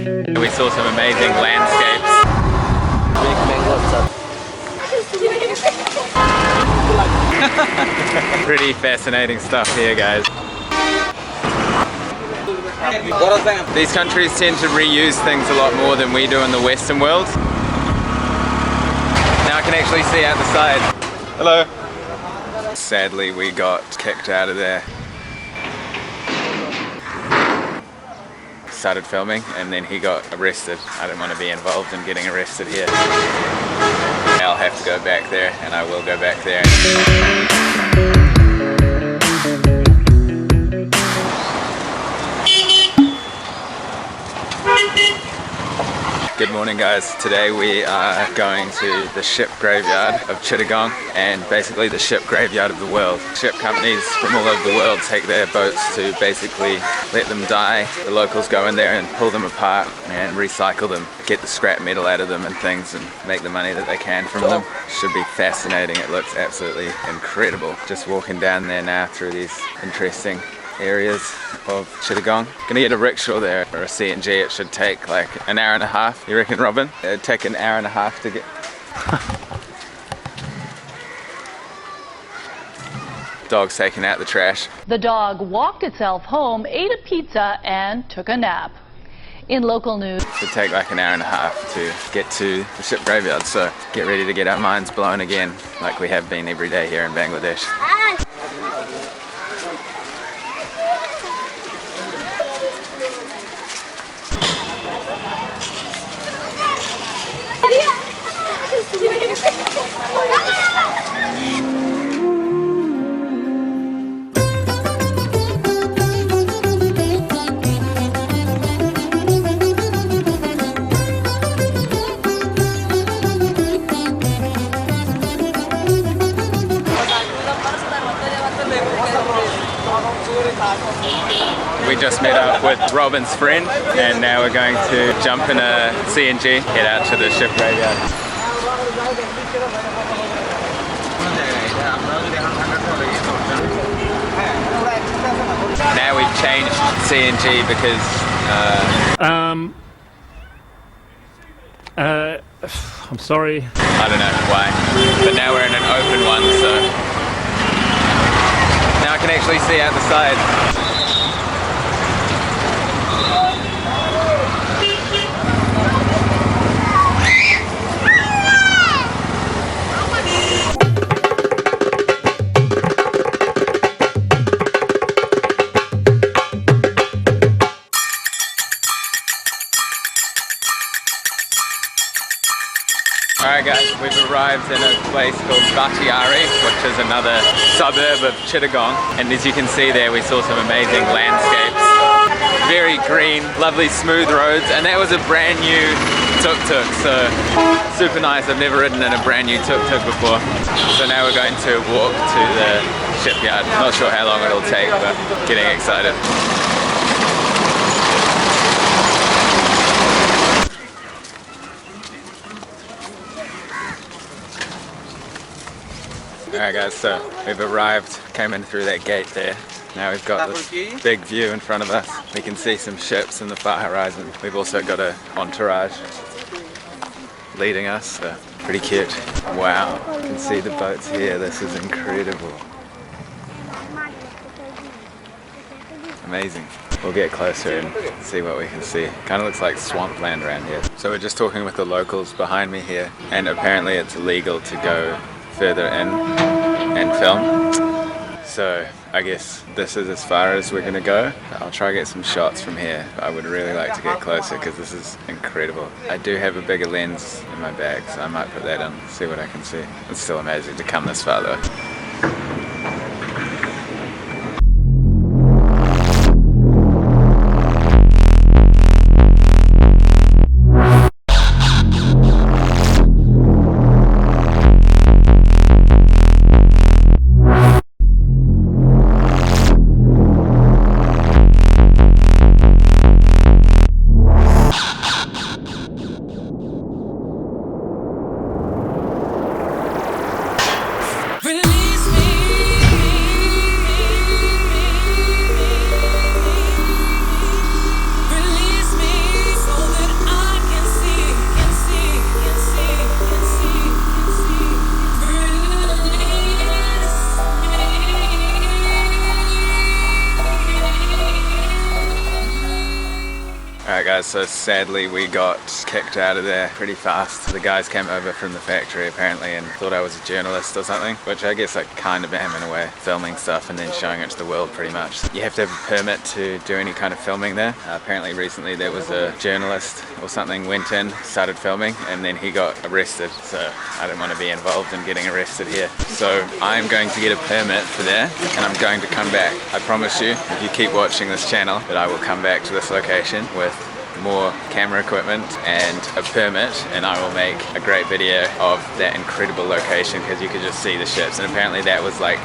We saw some amazing landscapes. Pretty fascinating stuff here, guys. These countries tend to reuse things a lot more than we do in the Western world. Now I can actually see out the side. Hello. Sadly, we got kicked out of there. Started filming and then he got arrested. I didn't want to be involved in getting arrested here. I'll have to go back there, and I will go back there. Good morning, guys. Today we are going to the ship graveyard of Chittagong, and basically the ship graveyard of the world. Ship companies from all over the world take their boats to basically let them die. The locals go in there and pull them apart and recycle them, get the scrap metal out of them and things, and make the money that they can from them. Should be fascinating. It looks absolutely incredible. Just walking down there now through these interesting areas of Chittagong. Gonna get a rickshaw there or a CNG. It should take like an hour and a half. You reckon, Robin? It'd take an hour and a half to get... Dog's taking out the trash. The dog walked itself home, ate a pizza, and took a nap. In local news, It'd take like an hour and a half to get to the ship graveyard, so get ready to get our minds blown again, like we have been every day here in Bangladesh. We just met up with Robin's friend and now we're going to jump in a CNG, head out to the ship graveyard. Now we've changed CNG because I'm sorry. I don't know why, but now we're in an open one, so now I can actually see out the side. Alright guys, we've arrived in a place called Batiari, which is another suburb of Chittagong, and as you can see there we saw some amazing landscapes. Very green, lovely smooth roads, and that was a brand new tuk-tuk, so super nice. I've never ridden in a brand new tuk-tuk before. So now we're going to walk to the shipyard. Not sure how long it'll take, but getting excited. Alright guys, so we've arrived, came in through that gate there. Now we've got this big view in front of us. We can see some ships in the far horizon. We've also got an entourage leading us, so pretty cute. Wow, you can see the boats here. This is incredible. Amazing. We'll get closer and see what we can see. Kind of looks like swampland around here. So we're just talking with the locals behind me here, and apparently it's illegal to go further in and film. So I guess this is as far as we're gonna go. I'll try to get some shots from here. I would really like to get closer because this is incredible. I do have a bigger lens in my bag, so I might put that in, see what I can see. It's still amazing to come this far though. Release Alright guys, so sadly we got kicked out of there pretty fast. The guys came over from the factory apparently and thought I was a journalist or something, which I guess I kind of am in a way, filming stuff and then showing it to the world pretty much. You have to have a permit to do any kind of filming there. Apparently recently there was a journalist or something went in, started filming, and then he got arrested. So I didn't want to be involved in getting arrested here. So I'm going to get a permit for there and I'm going to come back. I promise you, if you keep watching this channel, that I will come back to this location with more camera equipment and a permit, and I will make a great video of that incredible location because you could just see the ships, and apparently that was like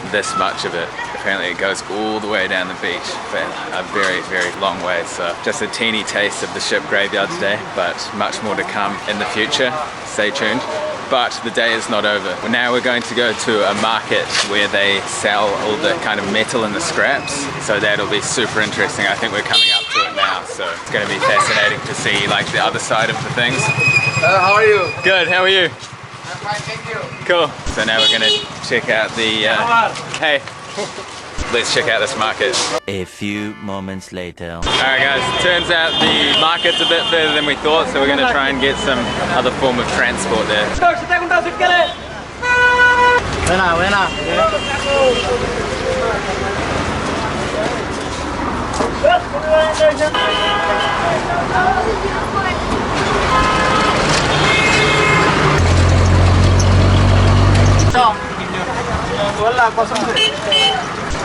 this much of it. Apparently it goes all the way down the beach for a very, very long way. So just a teeny taste of the ship graveyard today, but much more to come in the future. Stay tuned. But the day is not over. Now we're going to go to a market where they sell all the kind of metal and the scraps. So that'll be super interesting. I think we're coming up to it now. So it's going to be fascinating to see like the other side of the things. How are you? Good, how are you? I'm fine, thank you. Cool. So now we're going to check out the, hey, let's check out this market. A few moments later. Alright guys, turns out the market's a bit further than we thought, so we're going to try and get some other form of transport there.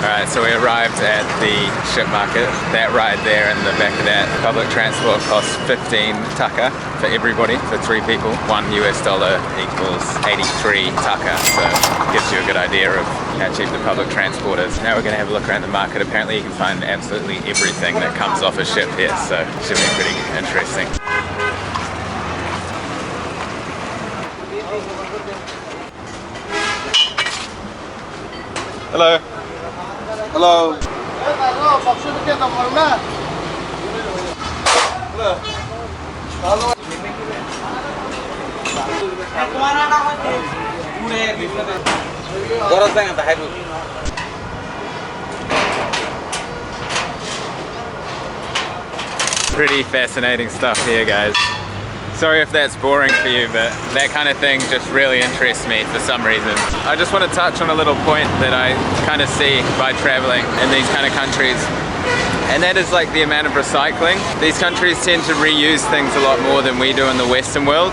Alright, so we arrived at the ship market. That ride there in the back of that public transport costs 15 taka for everybody, for 3 people. $1 equals 83 taka, so it gives you a good idea of how cheap the public transport is. Now we're going to have a look around the market. Apparently you can find absolutely everything that comes off a ship here, so it should be pretty interesting. Hello. Hello. Pretty fascinating stuff here, guys. Sorry if that's boring for you, but that kind of thing just really interests me for some reason. I just want to touch on a little point that I kind of see by traveling in these kind of countries, and that is like the amount of recycling. These countries tend to reuse things a lot more than we do in the Western world.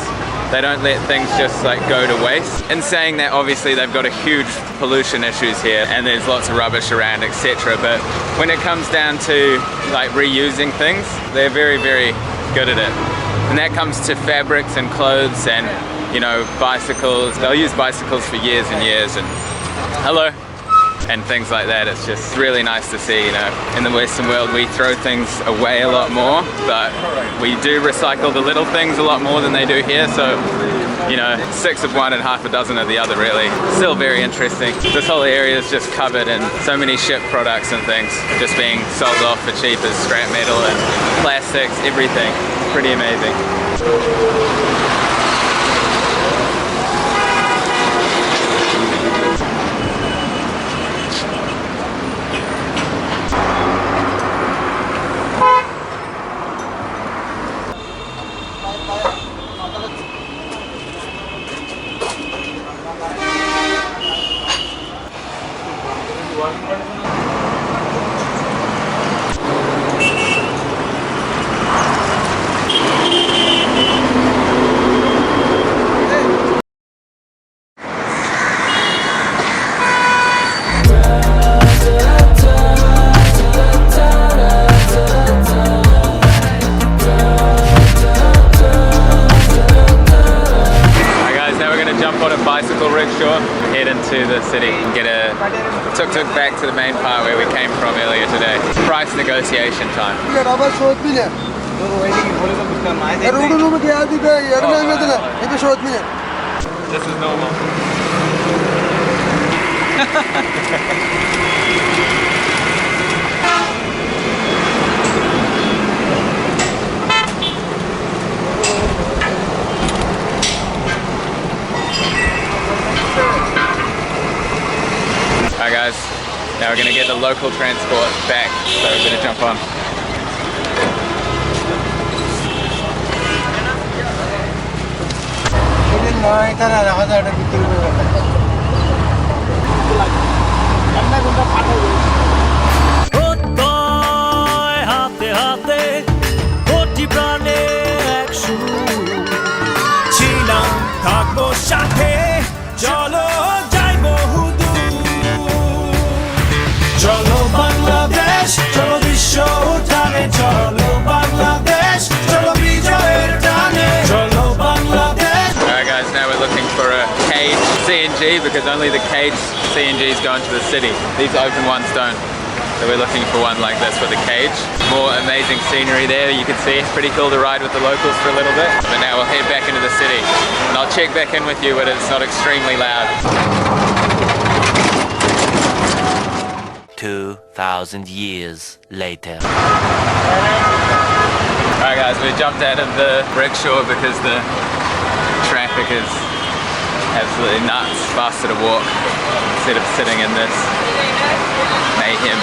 They don't let things just like go to waste. In saying that, obviously they've got a huge pollution issues here and there's lots of rubbish around, etc. But when it comes down to like reusing things, they're very, very good at it. And that comes to fabrics and clothes and, you know, bicycles. They'll use bicycles for years and years, and hello, and things like that. It's just really nice to see, you know. In the Western world we throw things away a lot more, but we do recycle the little things a lot more than they do here. So, you know, 6 of one and half a dozen of the other, really. Still very interesting. This whole area is just covered in so many ship products and things just being sold off for cheap as scrap metal and plastics, everything. Pretty amazing. Head into the city and get a tuk-tuk back to the main part where we came from earlier today. Price negotiation time. This is normal. Alright guys, now we're going to get the local transport back, so we're going to jump on. এখানে রাখা যায়, এটা ভিতরে রাখা যায়। হাতে হাতে কোটি প্রাণে এক ছিলাম থাকবো সাথে, চলো যাই বহুদূর। চলো বাংলাদেশ, চলো বিশ্ব উঠানে, চলো বাংলাদেশ, চলো বিজয়ের টানে, চলো Bangladesh. Alright guys, now we're looking for a cage CNG because only the cage CNGs go into the city. These open ones don't. So we're looking for one like this with a cage. More amazing scenery there, you can see. Pretty cool to ride with the locals for a little bit. But now we'll head back into the city. And I'll check back in with you when it's not extremely loud. 2,000 years later. Alright guys, we jumped out of the rickshaw because the traffic is absolutely nuts. Faster to walk instead of sitting in this mayhem.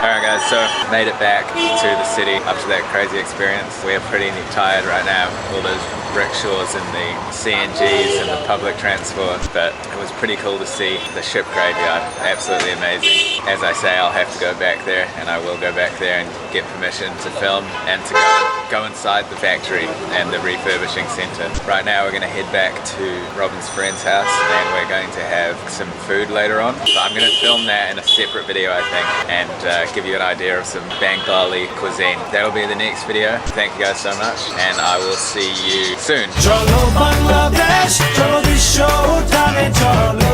Alright guys, so made it back to the city after that crazy experience. We're pretty tired right now, all those rickshaws and the CNGs and the public transport, but it was pretty cool to see the ship graveyard. Absolutely amazing. As I say, I'll have to go back there, and I will go back there and get permission to film and to go inside the factory and the refurbishing centre. Right now we're going to head back to Robin's friend's house and we're going to have some food later on. So I'm going to film that in a separate video, I think, and give you an idea of some Bengali cuisine. That'll be the next video. Thank you guys so much, and I will see you soon. Chalo Bangladesh, chalo Bisho Utane, chalo